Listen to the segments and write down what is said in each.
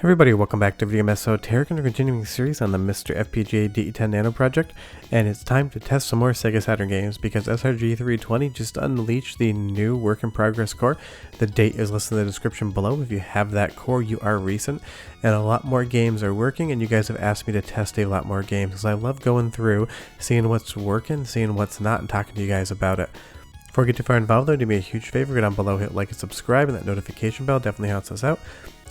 Everybody, welcome back to Video Esoteric and a continuing series on the MiSter FPGA DE10 Nano project, and it's time to test some more Sega Saturn games because Srg320 just unleashed the new work-in-progress core. The date is listed in the description below. If you have that core, you are recent, and a lot more games are working, and you guys have asked me to test a lot more games because I love going through, seeing what's working, seeing what's not, and talking to you guys about it. Before we get too far involved though, do me a huge favor, go down below, hit like and subscribe, and that notification bell definitely helps us out.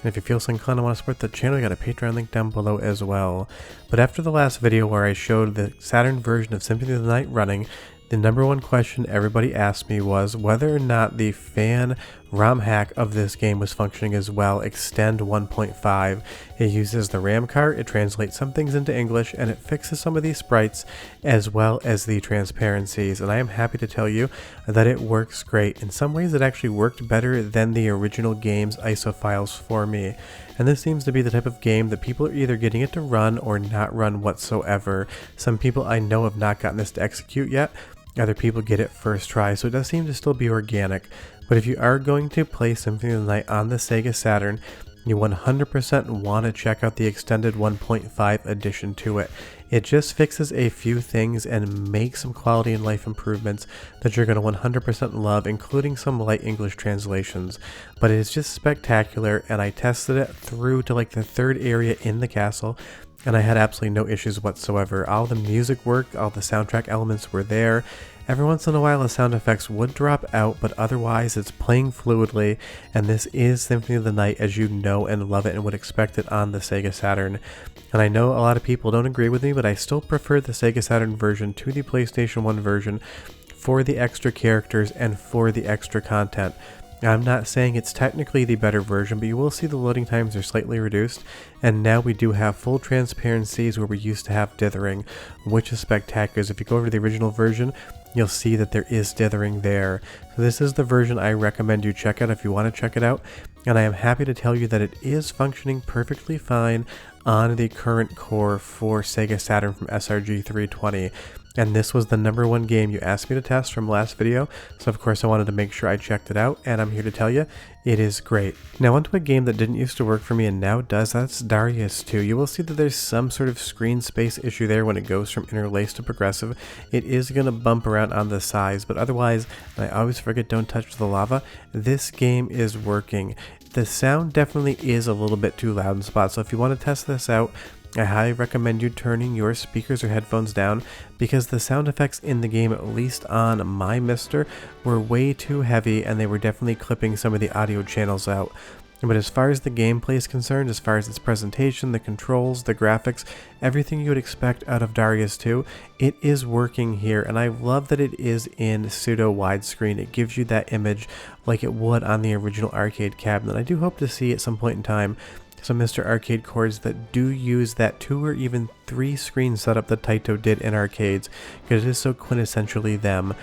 And if you feel so inclined to want to support the channel, you got a Patreon link down below as well. But after the last video where I showed the Saturn version of Symphony of the Night running, the number one question everybody asked me was whether or not the fan ROM hack of this game was functioning as well. Extend 1.5. It uses the RAM card, it translates some things into English, and it fixes some of these sprites as well as the transparencies. And I am happy to tell you that it works great. In some ways it actually worked better than the original game's ISO files for me. And this seems to be the type of game that people are either getting it to run or not run whatsoever. Some people I know have not gotten this to execute yet. Other people get it first try, so it does seem to still be organic. But if you are going to play Symphony of the Night on the Sega Saturn, you 100% want to check out the extended 1.5 edition to it. It just fixes a few things and makes some quality and life improvements that you're going to 100% love, including some light English translations. But it is just spectacular, and I tested it through to like the third area in the castle, and I had absolutely no issues whatsoever. All the music worked, all the soundtrack elements were there. Every once in a while the sound effects would drop out, but otherwise it's playing fluidly, and this is Symphony of the Night as you know and love it and would expect it on the Sega Saturn. And I know a lot of people don't agree with me, but I still prefer the Sega Saturn version to the PlayStation 1 version for the extra characters and for the extra content. I'm not saying it's technically the better version, but you will see the loading times are slightly reduced, and now we do have full transparencies where we used to have dithering, which is spectacular. If you go over to the original version, you'll see that there is dithering there. So this is the version I recommend you check out if you want to check it out, and I am happy to tell you that it is functioning perfectly fine on the current core for Sega Saturn from Srg320. And this was the number one game you asked me to test from last video, so of course I wanted to make sure I checked it out, and I'm here to tell you, it is great. Now onto a game that didn't used to work for me and now does, that's Darius 2. You will see that there's some sort of screen space issue there when it goes from interlace to progressive. It is going to bump around on the size, but otherwise, and I always forget don't touch the lava, this game is working. The sound definitely is a little bit too loud in spots, so if you want to test this out, I highly recommend you turning your speakers or headphones down because the sound effects in the game, at least on my MiSter, were way too heavy and they were definitely clipping some of the audio channels out. But as far as the gameplay is concerned, as far as its presentation, the controls, the graphics, everything you would expect out of Darius 2, it is working here, and I love that it is in pseudo widescreen. It gives you that image like it would on the original arcade cabinet. I do hope to see at some point in time some MiSter arcade cords that do use that 2 or even 3 screen setup that Taito did in arcades, because it is so quintessentially them.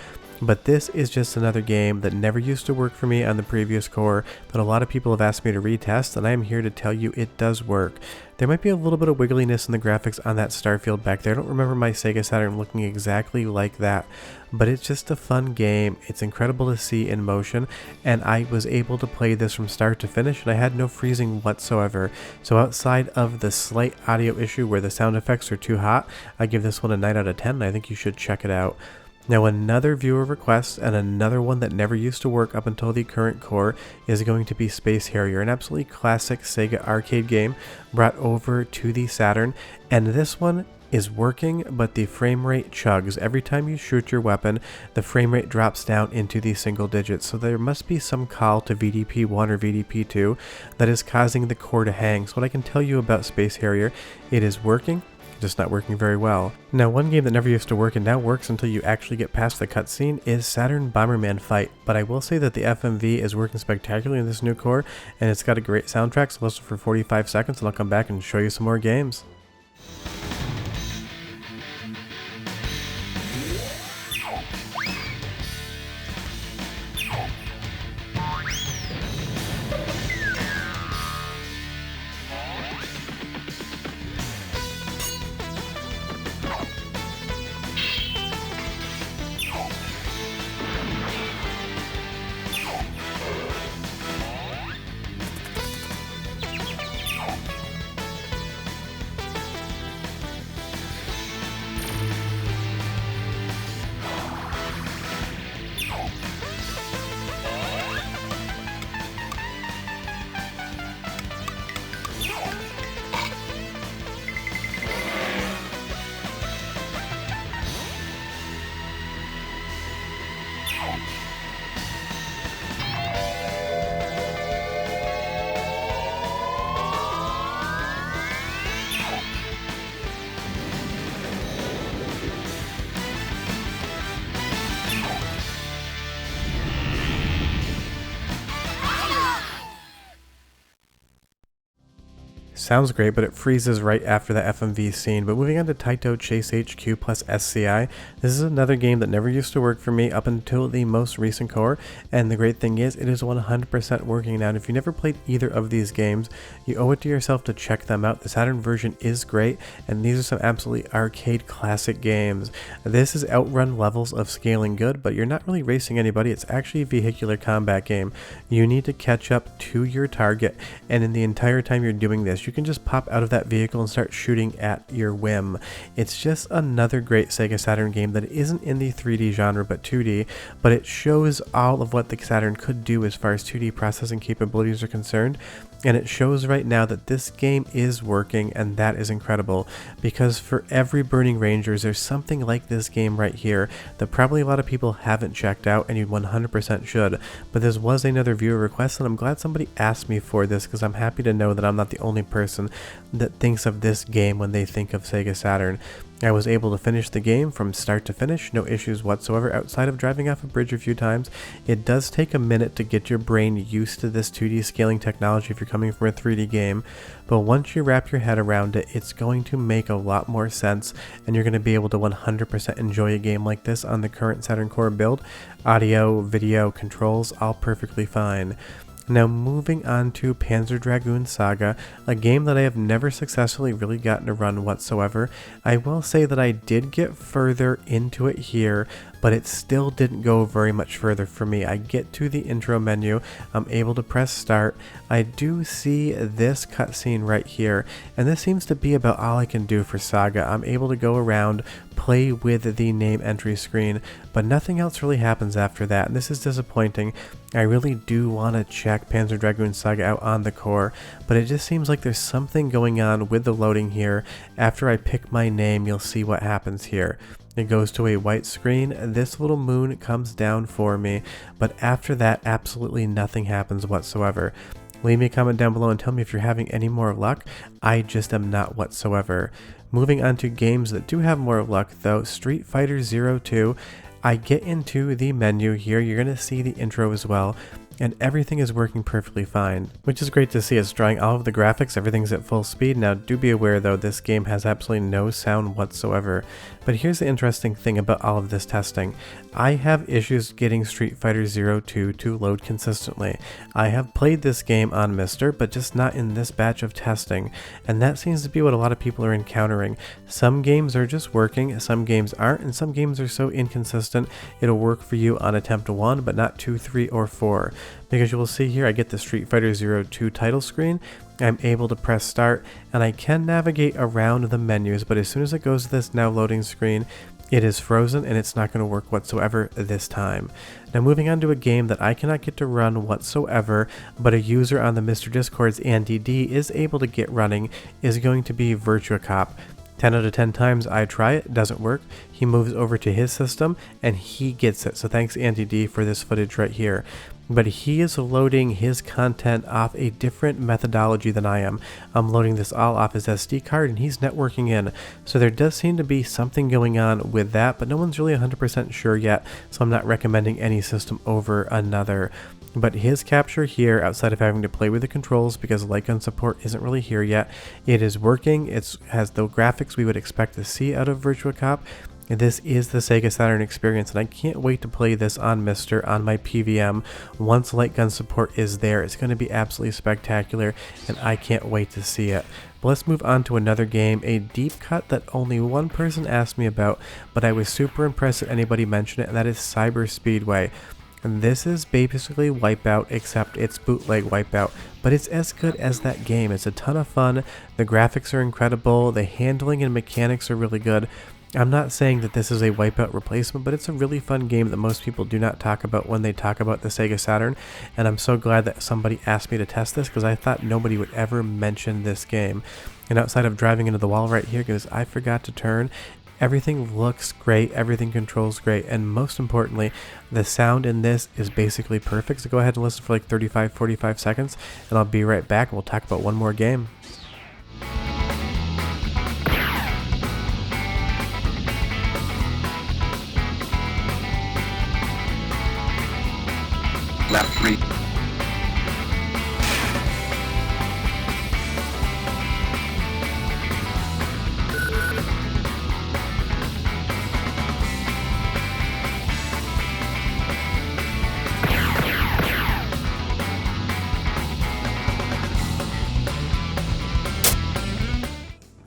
But this is just another game that never used to work for me on the previous core that a lot of people have asked me to retest, and I am here to tell you it does work. There might be a little bit of wiggliness in the graphics on that starfield back there. I don't remember my Sega Saturn looking exactly like that, but it's just a fun game. It's incredible to see in motion, and I was able to play this from start to finish, and I had no freezing whatsoever. So outside of the slight audio issue where the sound effects are too hot, I give this one a 9 out of 10, and I think you should check it out. Now another viewer request, and another one that never used to work up until the current core, is going to be Space Harrier, an absolutely classic Sega arcade game brought over to the Saturn, and this one is working, but the frame rate chugs. Every time you shoot your weapon, the frame rate drops down into the single digits, so there must be some call to VDP1 or VDP2 that is causing the core to hang. So what I can tell you about Space Harrier, it is working, just not working very well. Now one game that never used to work and now works until you actually get past the cutscene is Saturn Bomberman Fight, but I will say that the FMV is working spectacularly in this new core, and it's got a great soundtrack, so listen for 45 seconds and I'll come back and show you some more games. sounds great, but it freezes right after the FMV scene. But moving on to Taito Chase HQ plus SCI, this is another game that never used to work for me up until the most recent core, and the great thing is it is 100% working now. And if you never played either of these games, you owe it to yourself to check them out. The Saturn version is great, and these are some absolutely arcade classic games. This is outrun levels of scaling good, but you're not really racing anybody. It's actually a vehicular combat game. You need to catch up to your target, and in the entire time you're doing this, you can just pop out of that vehicle and start shooting at your whim. It's just another great Sega Saturn game that isn't in the 3D genre but 2D, but it shows all of what the Saturn could do as far as 2D processing capabilities are concerned. And it shows right now that this game is working, and that is incredible, because for every Burning Rangers, there's something like this game right here that probably a lot of people haven't checked out, and you 100% should. But this was another viewer request, and I'm glad somebody asked me for this, because I'm happy to know that I'm not the only person that thinks of this game when they think of Sega Saturn. I was able to finish the game from start to finish, no issues whatsoever outside of driving off a bridge a few times. It does take a minute to get your brain used to this 2D scaling technology if you're coming from a 3D game, but once you wrap your head around it, it's going to make a lot more sense, and you're going to be able to 100% enjoy a game like this on the current Saturn core build. Audio, video, controls, all perfectly fine. Now moving on to Panzer Dragoon Saga, a game that I have never successfully really gotten to run whatsoever. I will say that I did get further into it here, but it still didn't go very much further for me. I get to the intro menu, I'm able to press start, I do see this cutscene right here, and this seems to be about all I can do for Saga. I'm able to go around, play with the name entry screen, but nothing else really happens after that, and this is disappointing. I really do want to check Panzer Dragoon Saga out on the core, but it just seems like there's something going on with the loading here. After I pick my name, you'll see what happens here. It goes to a white screen, this little moon comes down for me, but after that absolutely nothing happens whatsoever. Leave me a comment down below and tell me if you're having any more luck. I just am not whatsoever. Moving on to games that do have more luck though, Street Fighter 02. I get into the menu here, you're going to see the intro as well, and everything is working perfectly fine, which is great to see. It's drawing all of the graphics, everything's at full speed. Now do be aware though, this game has absolutely no sound whatsoever. But here's the interesting thing about all of this testing. I have issues getting Street Fighter 02 to load consistently. I have played this game on MiSter, but just not in this batch of testing, and that seems to be what a lot of people are encountering. Some games are just working, some games aren't, and some games are so inconsistent it'll work for you on attempt 1 but not 2, 3, or 4. Because you will see here I get the Street Fighter 02 title screen, I'm able to press start, and I can navigate around the menus, but as soon as it goes to this now loading screen, it is frozen and it's not going to work whatsoever this time. Now moving on to a game that I cannot get to run whatsoever, but a user on the MiSter Discord's Andy D is able to get running, is going to be Virtua Cop. 10 out of 10 times I try it, doesn't work. He moves over to his system and he gets it. So thanks Andy D for this footage right here. But he is loading his content off a different methodology than I am. I'm loading this all off his SD card and he's networking in. So there does seem to be something going on with that, but no one's really 100% sure yet. So I'm not recommending any system over another. But his capture here, outside of having to play with the controls because light gun support isn't really here yet, it is working. It has the graphics we would expect to see out of Virtua Cop. This is the Sega Saturn experience, and I can't wait to play this on MiSter on my PVM. Once light gun support is there, it's going to be absolutely spectacular, and I can't wait to see it. But let's move on to another game, a deep cut that only one person asked me about, but I was super impressed that anybody mentioned it, and that is Cyber Speedway. And this is basically Wipeout, except it's bootleg Wipeout, but it's as good as that game. It's a ton of fun, the graphics are incredible, the handling and mechanics are really good. I'm not saying that this is a Wipeout replacement, but it's a really fun game that most people do not talk about when they talk about the Sega Saturn, and I'm so glad that somebody asked me to test this because I thought nobody would ever mention this game. And outside of driving into the wall right here because I forgot to turn, everything looks great, everything controls great, and most importantly, the sound in this is basically perfect. So go ahead and listen for like 35-45 seconds, and I'll be right back and we'll talk about one more game. Left 3.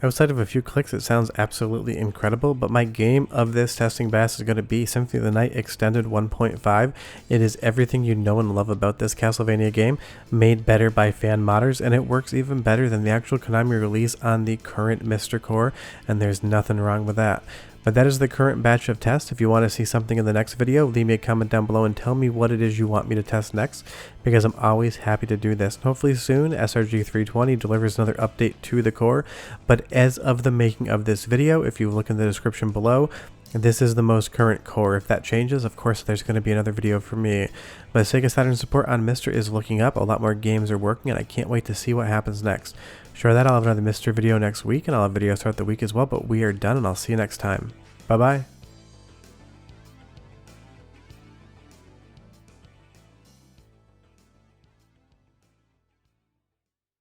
Outside of a few clicks, it sounds absolutely incredible, but my game of this testing bass is going to be Symphony of the Night Extended 1.5. It is everything you know and love about this Castlevania game, made better by fan modders, and it works even better than the actual Konami release on the current MiSter core, and there's nothing wrong with that. But that is the current batch of tests. If you want to see something in the next video, leave me a comment down below and tell me what it is you want me to test next, because I'm always happy to do this. And hopefully soon, Srg320 delivers another update to the core. But as of the making of this video, if you look in the description below, this is the most current core. If that changes, of course, there's going to be another video for me. But Sega Saturn support on MiSter is looking up. A lot more games are working, and I can't wait to see what happens next. Sure that I'll have another MiSter video next week, and I'll have videos throughout the week as well, but we are done, and I'll see you next time. Bye-bye.